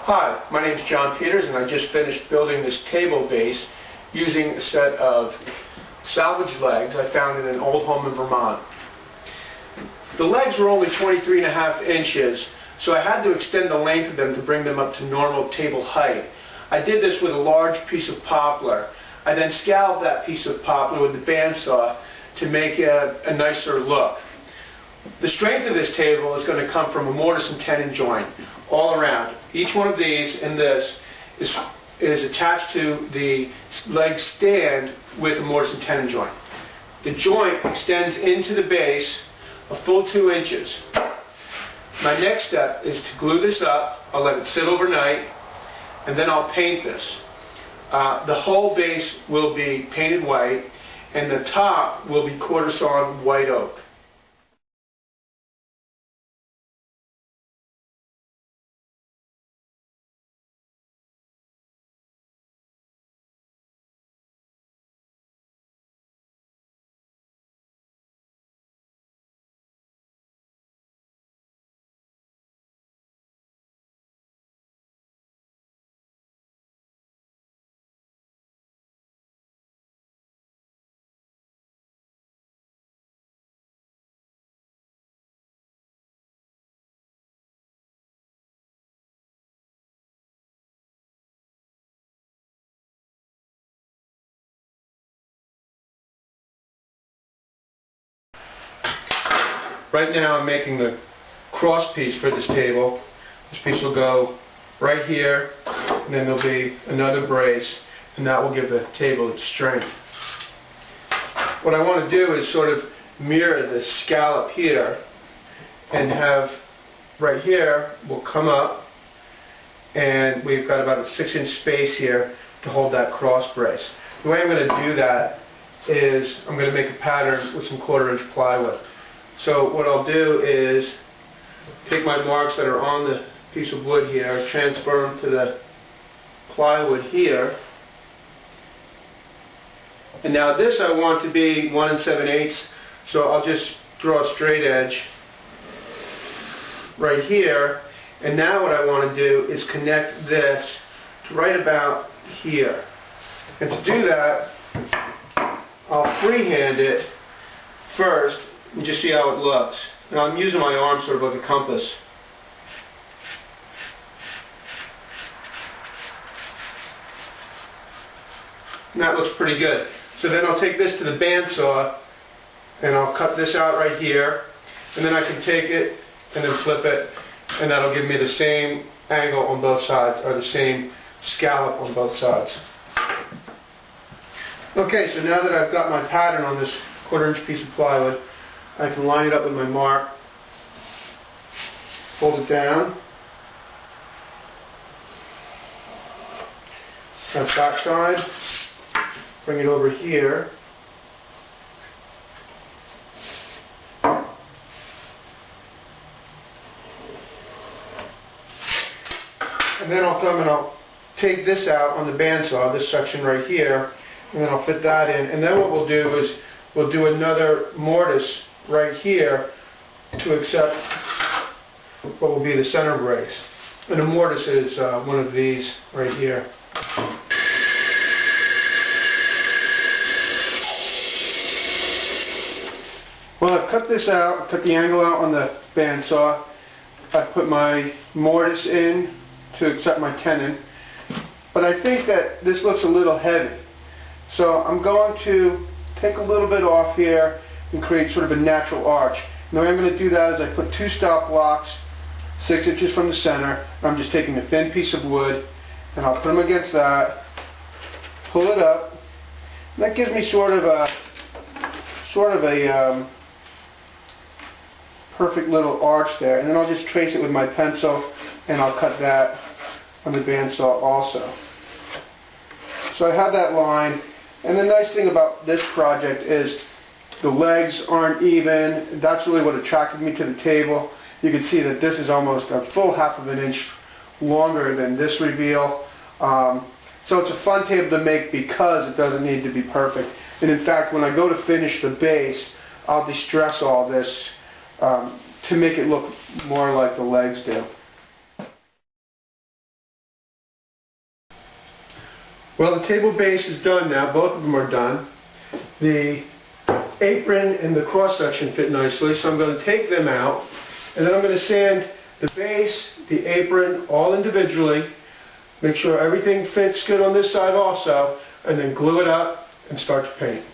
Hi, my name is Jon Peters and I just finished building this table base using a set of salvage legs I found in an old home in Vermont. The legs were only 23.5 inches, so I had to extend the length of them to bring them up to normal table height. I did this with a large piece of poplar. I then scalloped that piece of poplar with the bandsaw to make a nicer look. The strength of this table is going to come from a mortise and tenon joint all around. Each one of these and this is attached to the leg stand with a mortise and tenon joint. The joint extends into the base a full 2 inches. My next step is to glue this up. I'll let it sit overnight and then I'll paint this. The whole base will be painted white and the top will be quarter sawn white oak. Right now I'm making the cross piece for this table. This piece will go right here, and then there'll be another brace, and that will give the table its strength. What I want to do is sort of mirror this scallop here, and have right here will come up, and we've got about a 6-inch space here to hold that cross brace. The way I'm going to do that is I'm going to make a pattern with some 1/4-inch plywood. So what I'll do is take my marks that are on the piece of wood here, transfer them to the plywood here. And now this I want to be 1 7/8, so I'll just draw a straight edge right here. And now what I want to do is connect this to right about here. And to do that, I'll freehand it first and just see how it looks. And I'm using my arm sort of like a compass. And that looks pretty good. So then I'll take this to the bandsaw and I'll cut this out right here, and then I can take it and then flip it, and that'll give me the same angle on both sides, or the same scallop on both sides. Okay, so now that I've got my pattern on this 1/4-inch piece of plywood, I can line it up with my mark, fold it down, that back side, bring it over here, and then I'll come and I'll take this out on the bandsaw, this section right here, and then I'll fit that in, and then what we'll do is we'll do another mortise right here to accept what will be the center brace. And the mortise is one of these right here. Well, I've cut this out, cut the angle out on the bandsaw. I've put my mortise in to accept my tenon. But I think that this looks a little heavy. So I'm going to take a little bit off here and create sort of a natural arch. And the way I'm going to do that is I put 2 stop blocks 6 inches from the center. I'm just taking a thin piece of wood and I'll put them against that, pull it up, and that gives me sort of a perfect little arch there. And then I'll just trace it with my pencil and I'll cut that on the bandsaw also. So I have that line, and the nice thing about this project is the legs aren't even. That's really what attracted me to the table. You can see that this is almost a full 1/2 inch longer than this reveal. So it's a fun table to make because it doesn't need to be perfect. And in fact, when I go to finish the base, I'll distress all this to make it look more like the legs do. Well, the table base is done now. Both of them are done. The apron and the cross section fit nicely, so I'm going to take them out, and then I'm going to sand the base, the apron, all individually, make sure everything fits good on this side also, and then glue it up and start to paint.